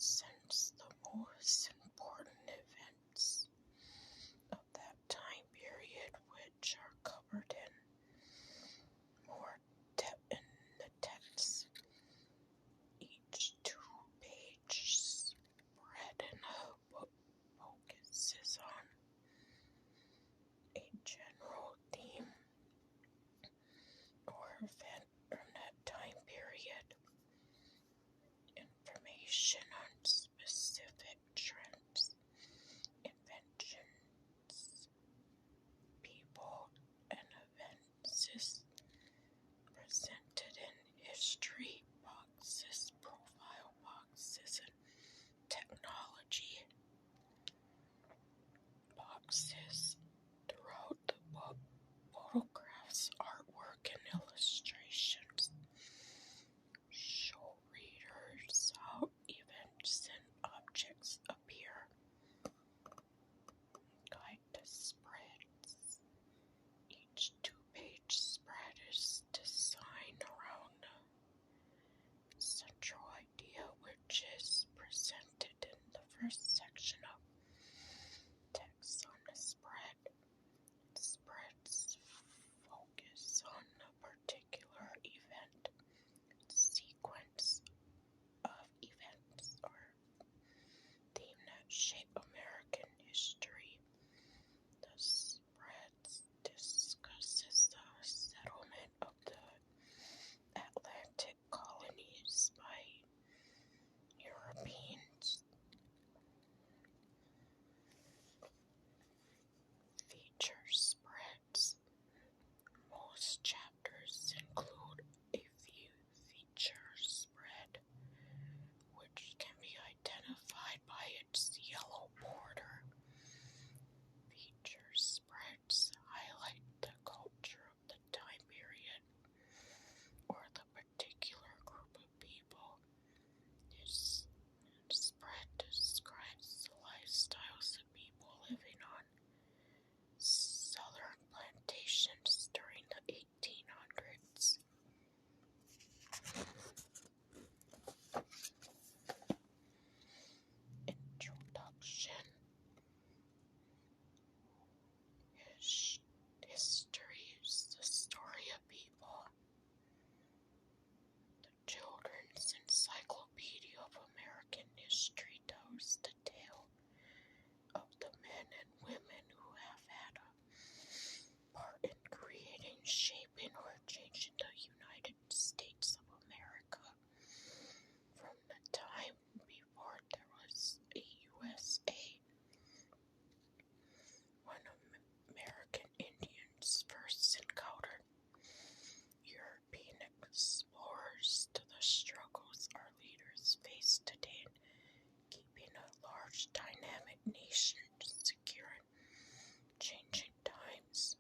since the most important events of that time period, which are covered in more depth in the text, each two-page spread in a book focuses on a general theme or event from that time period. Information on specific trends, inventions, people, and events is presented in history boxes, profile boxes, and technology boxes throughout the book. Photographs, artwork, and illustrations show readers how events and objects appear. Guide to spreads. Each two-page spread is designed around a central idea, which is presented in the first section of text on the spread. Spreads focus on a particular event, sequence of events, or theme that shape American history. The spreads discusses the settlement of the Atlantic colonies by Europeans. Feature spreads. Most chapters include a feature spread, which can be identified by its yellow border. Feature spreads highlight the culture of the time period or the particular group of people. This spread describes the lifestyles of people living on southern plantations during the 1800s. Introduction. History is the story of people. The Children's Encyclopedia of American History tells the tale of the men and women who have had a part in creating, shaping, or changing the United States of America from the time before there was a USA. When American Indians first encountered European explorers, to the struggles our leaders face today in keeping a large dynamic nation secure in changing times.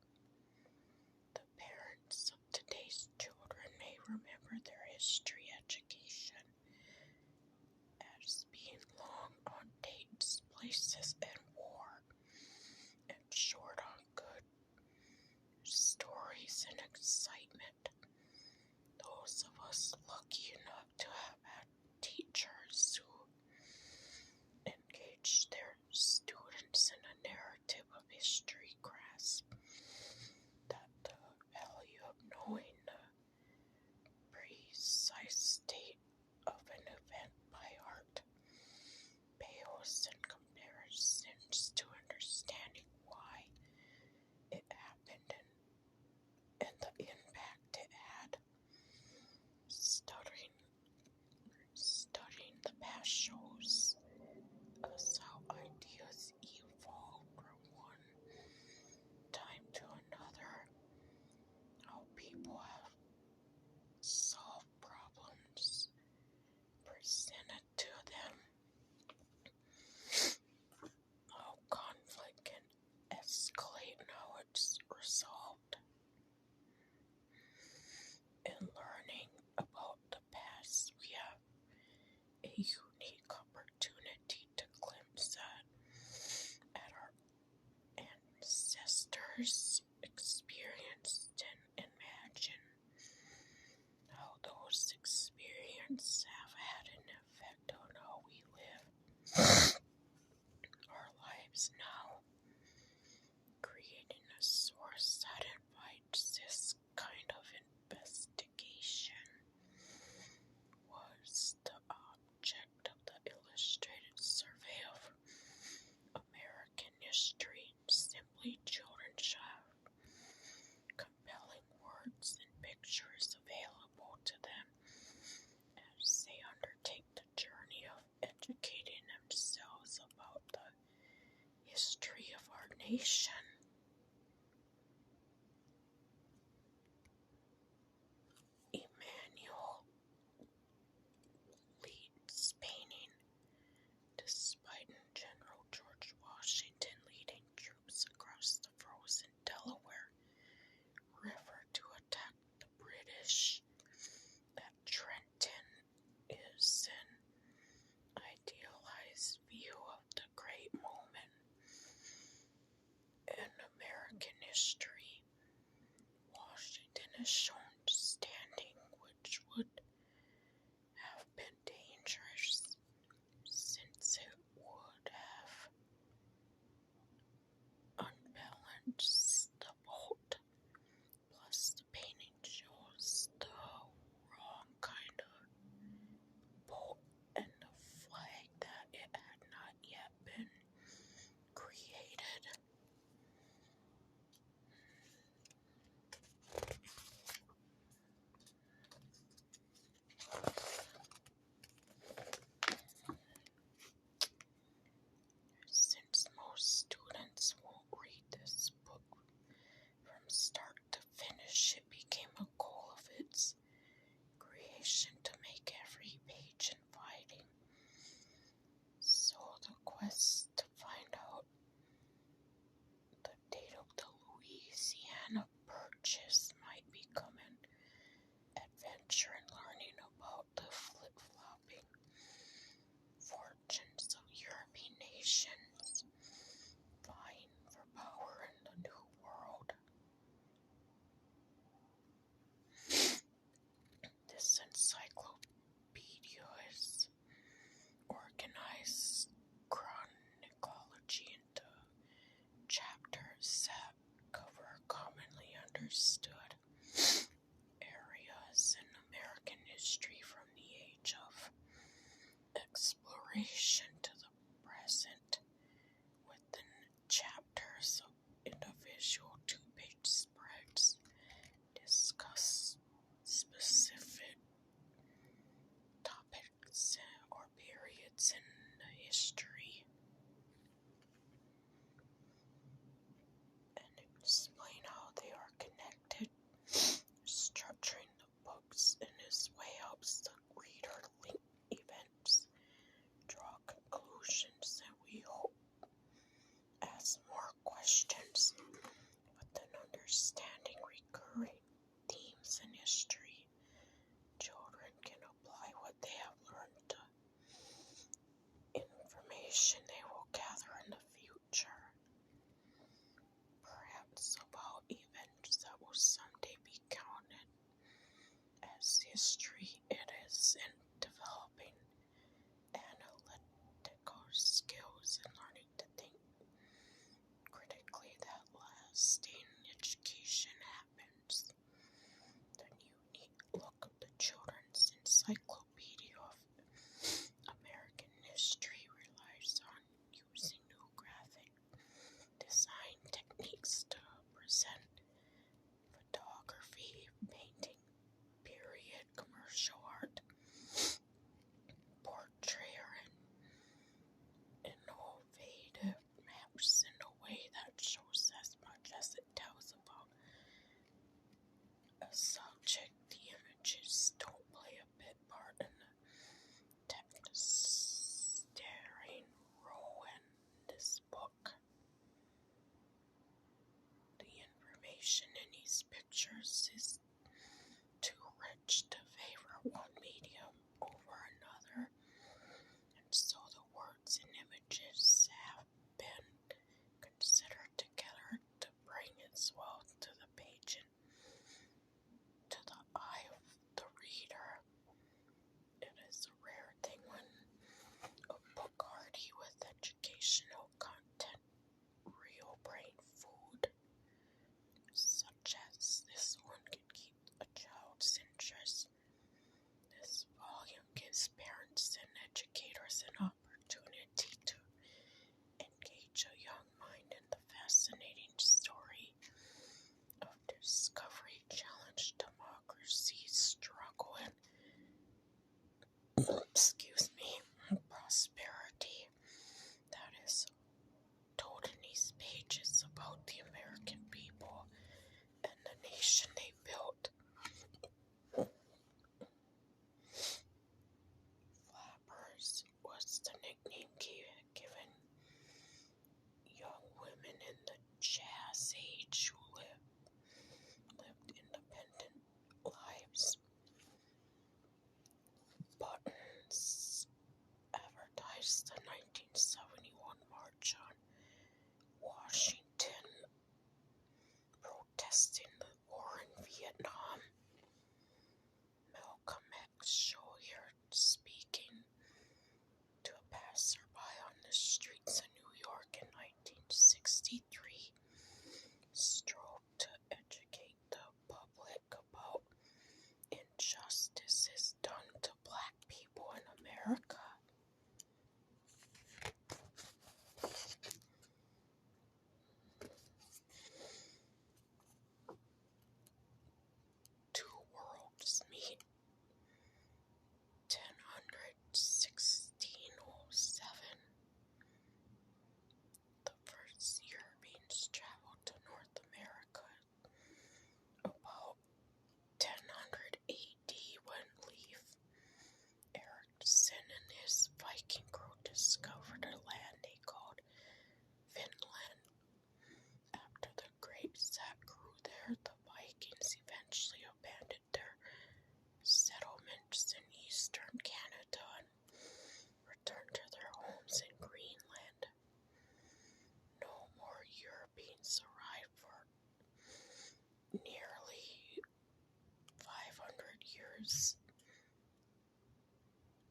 The parents of today's children may remember their history education as being long on dates, places, and war, and short on good stories and excitement. Those of us lucky enough to have had teachers who engage their students in a narrative of history grasp that the value of knowing the precise date of an event by heart pales in comparisons to understanding why it happened and the impact it had. Studying the past shows us how ideas evolve from one time to another, how people have solved problems presented to them, how conflict can escalate and how it's resolved. In learning about the past, we have a unique opportunity to glimpse at our ancestors' experienced and imagine how those experiences have had an effect on how we live times now. Creating a source that invites this kind of investigation was the object of the Illustrated Survey of American History. Simply, children should have compelling words and pictures available to them as they undertake the journey of educating themselves about the history of our nation. Emmanuel Leeds painting. Despite General George Washington leading troops across the frozen Delaware River to attack the British at Trenton is an idealized view of the great moment in American history. Washington is shown standing, which would have been dangerous since it would have unbalanced the boat. Plus, the painting shows the wrong kind of boat and the flag that it had not yet been created. Since most students won't read this book from start to finish, it became a goal of its creation to make every page inviting. So the quest to find out the date of the Louisiana Purchase might become an adventure in learning about the flip-flopping fortunes of European nations vying for power in the New World. This encyclopedia is organized chronology into chapters that cover commonly understood areas in American history from the age of exploration to the present, within chapters of individual two-page spreads discuss specific topics or periods in the history and explain how they are connected. Structuring the books in this way helps the reader link events, draw conclusions, and we hope ask more questions. With an understanding recurring themes in history, children can apply what they have learned to information they will gather in the future, perhaps about events that will someday be counted as history. It is in developing analytical skills and learning to think critically that lasting education happens. The unique look of the Children's Encyclopedia of American History relies on using new graphic design techniques to present photography, painting, period, commercial art, portrait, and innovative maps in a way that shows as much as it tells about a subject. The images don't play a big part in the text starring role in this book. The information in these pictures is too rich to favor one medium over another, and so the words and images have been considered together to bring its wealth to the page and to the eye of the reader. It is a rare thing when a book already with educational content was the nickname given young women in the Jazz Age who lived independent lives. Buttons advertised the 1971 March on Washington protesting the war in Vietnam. Malcolm X Schroeder, speaking to a passerby on the streets of New York in 1963, strove to educate the public about injustices done to black people in America. Two worlds meet. 1607. The first Europeans traveled to North America. About 1000 AD, when Leif Erikson and his Viking crew discovered a land they called Finland. After the grapes that grew there, the Vikings eventually abandoned their settlements in eastern Canada and returned to their homes in Greenland. No more Europeans arrived for nearly 500 years.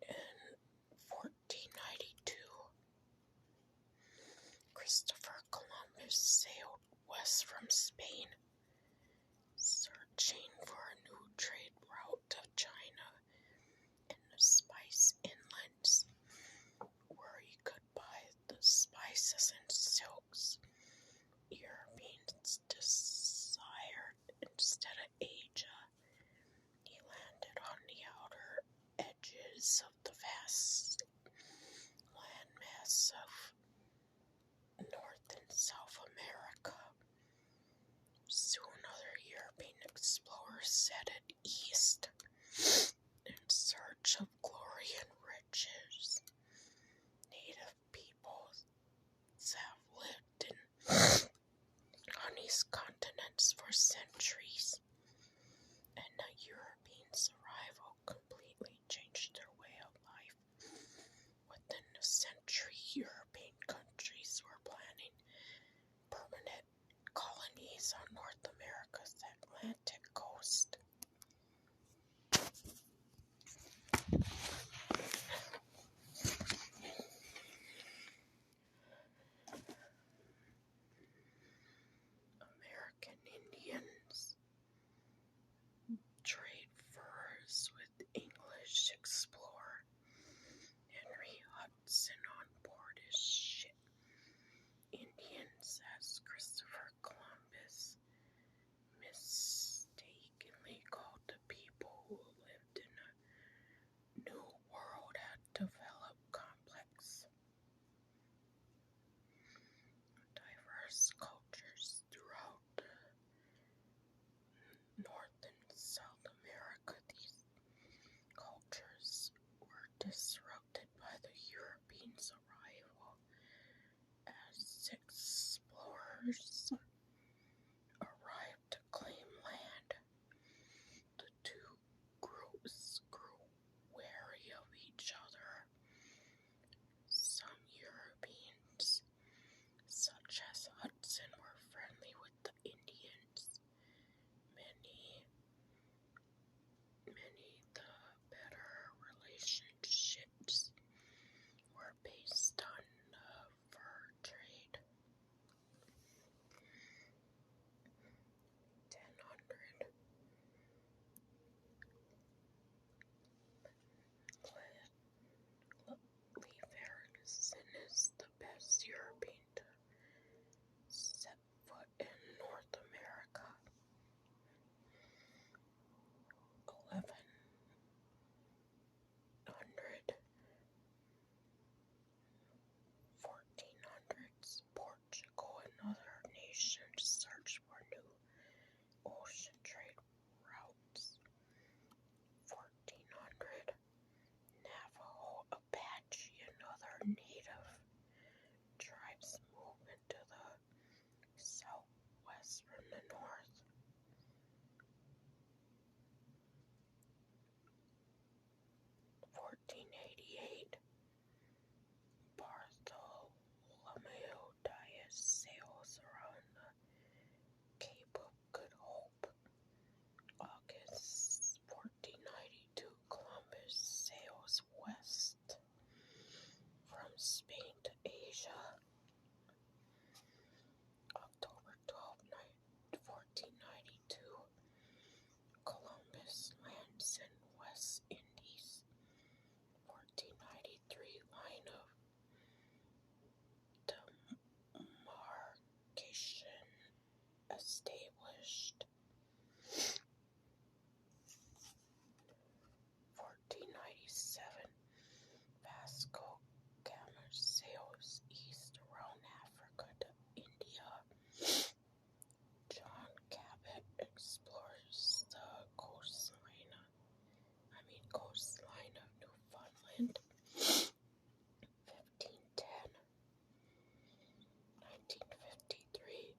In 1492, Christopher Columbus sailed west from Spain, searching for a new trade route to China and the spice inlands, where he could buy the spices and silks Europeans desired instead of Asia. He landed on the outer edges of the vast landmass of North and South America. Soon other European explorers headed east in search of glory and riches. Native peoples have lived on these continents for centuries, and the Europeans' arrival completely changed their way of life. Within a century, European countries were planning permanent colonies on North America's Atlantic coast. American Indians trade furs with English explorer Henry Hudson on board his ship. Indians, as Christopher Columbus mistakenly called the people who lived in a new world, had developed complex, diverse cultures throughout North and South America. These cultures were disrupted by the Europeans' arrival. As explorers arrived to claim land, the two groups grew wary of each other. Some Europeans, such as Hudson, were friendly with the Indians. Many the better relationships were based on fur trade. 1000. Leif Erikson is the best European to set foot in North America. 1100. 1400s, Portugal and other nations searched for new ocean trade routes. 1400, Navajo, Apache, native tribes move into the southwest from the north. 1488, Bartholomew Dias sails around the Cape of Good Hope. August 1492, Columbus sails west from Spain to Asia. October 12, 1492, Columbus lands in West Indies. 1493, line of demarcation established. 1497, Vasco Gama sails east around Africa to India. John Cabot explores the coastline of Newfoundland. 1510, 1953,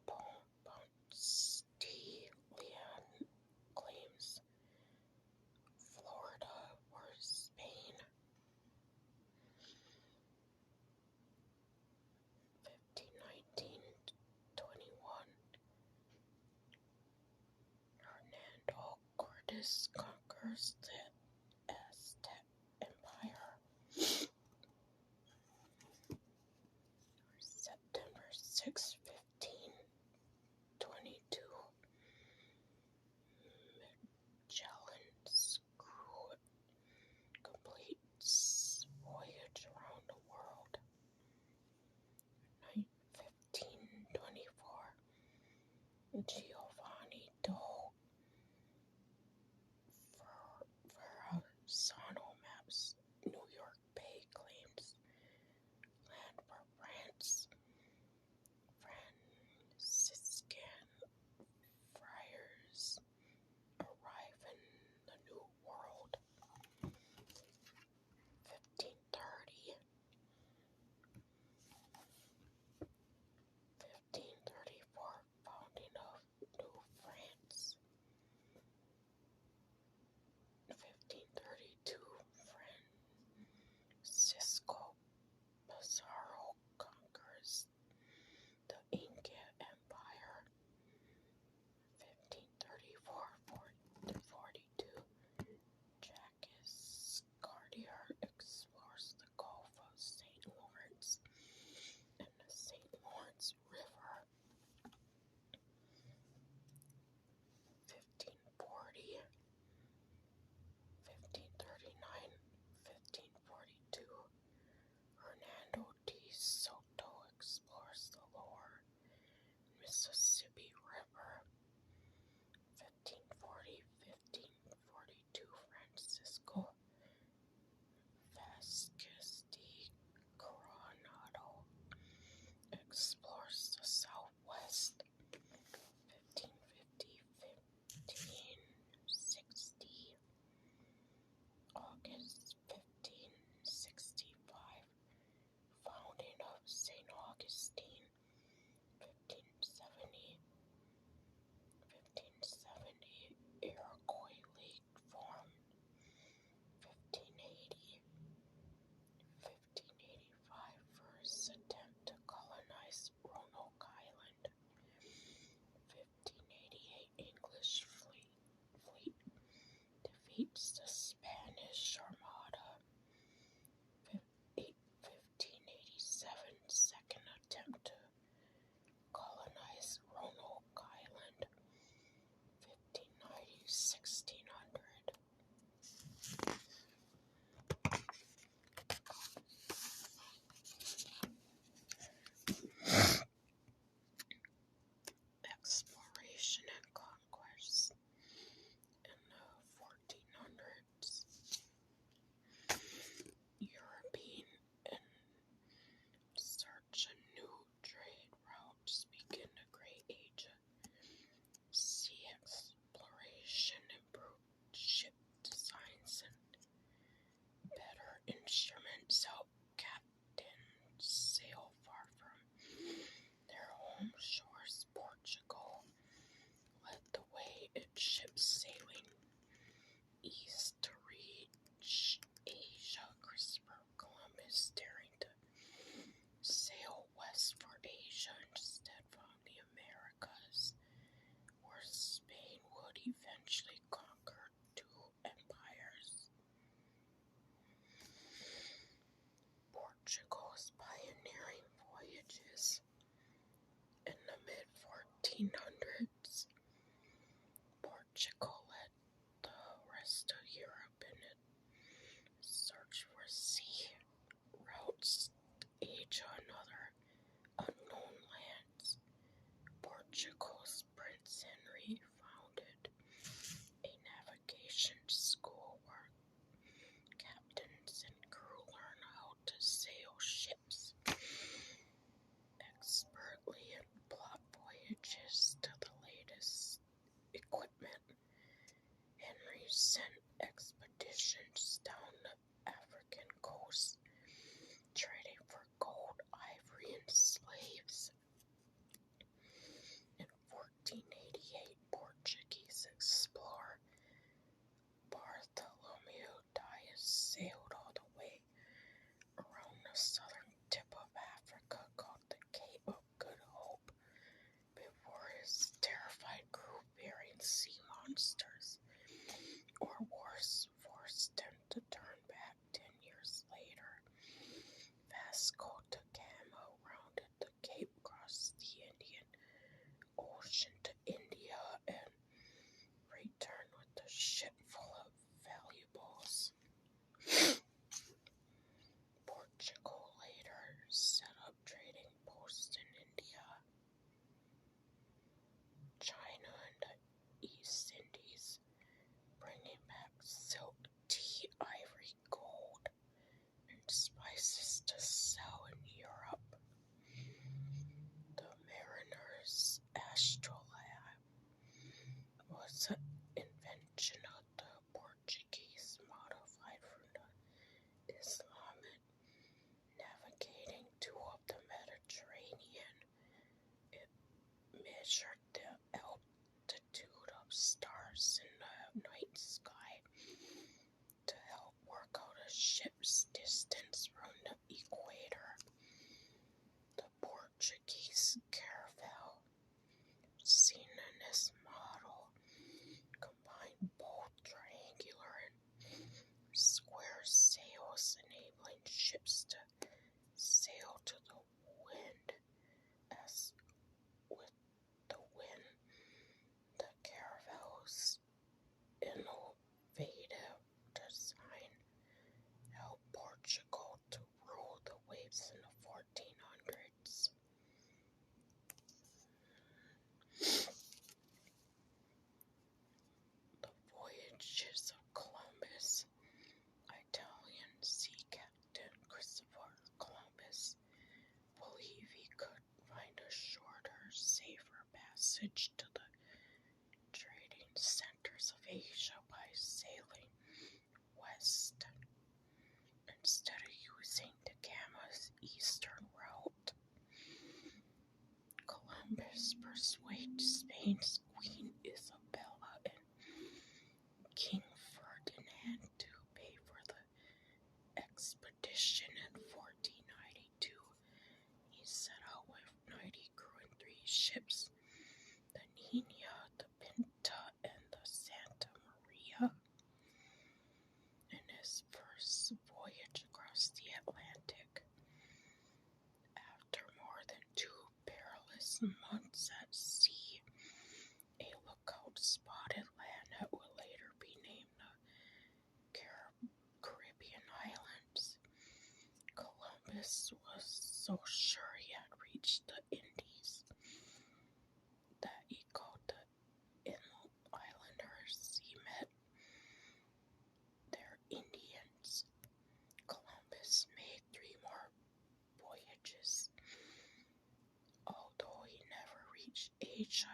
Ponce claims Florida or Spain. 1519-21, Hernando Cortés conquers the Aztec Empire. September 6, 1522, Magellan's crew completes voyage around the world. 1524, Giovanni do Verrazzano maps New York Bay, claims land for France. 1400s, Portugal led the rest of Europe in its search for sea routes to Asia and other unknown lands. Portugal's Prince Henry founded a navigation school where captains and crew learn how to sail ships expertly and plot voyages to the latest equipment. Henry sent expeditions down the African coast, trading for gold, ivory, and slaves. In 1488, Portuguese explorer Bartholomew Dias sailed all the way around the southern tip of Africa, called the Cape of Good Hope, before his terrified crew fearing sea monsters or worse forced him to turn back 10 years later. Vasco da Gama rounded the Cape, crossed the Indian Ocean to India, and returned with a ship full of valuables. Portugal later set up trading posts in India, China, and the East Indies, bringing back silk, tea, ivory, gold, and spices to sell in Europe. The mariner's astrolabe was an invention of the Portuguese, modified from the Islamic, navigating of the Mediterranean. It measured the altitude of stars in the night sky to help work out a ship's distance from the equator. The Portuguese caravel, seen in this model, combined both triangular and square sails, enabling ships to sail to the wind. As with the wind, the caravel's innovative design helped Portugal to rule the waves in the 1400s. The voyages of Columbus. Italian sea captain Christopher Columbus believed he could find a shorter, safer passage to the trading centers of Asia by sailing west instead of using da Gama's eastern route. Columbus persuaded Spain's Queen Isabella and King Ferdinand to pay for the expedition. In 1492, he set out with 90 crew and 3 ships, the Nina, the Pinta, and the Santa Maria. In his first voyage across the Atlantic, after more than 2 perilous months at sea, a lookout spotted land that would later be named the Caribbean Islands. Columbus was so sure he had reached the Indies that he called the islanders he met their Indians. Columbus made 3 more voyages. Although he never reached Asia,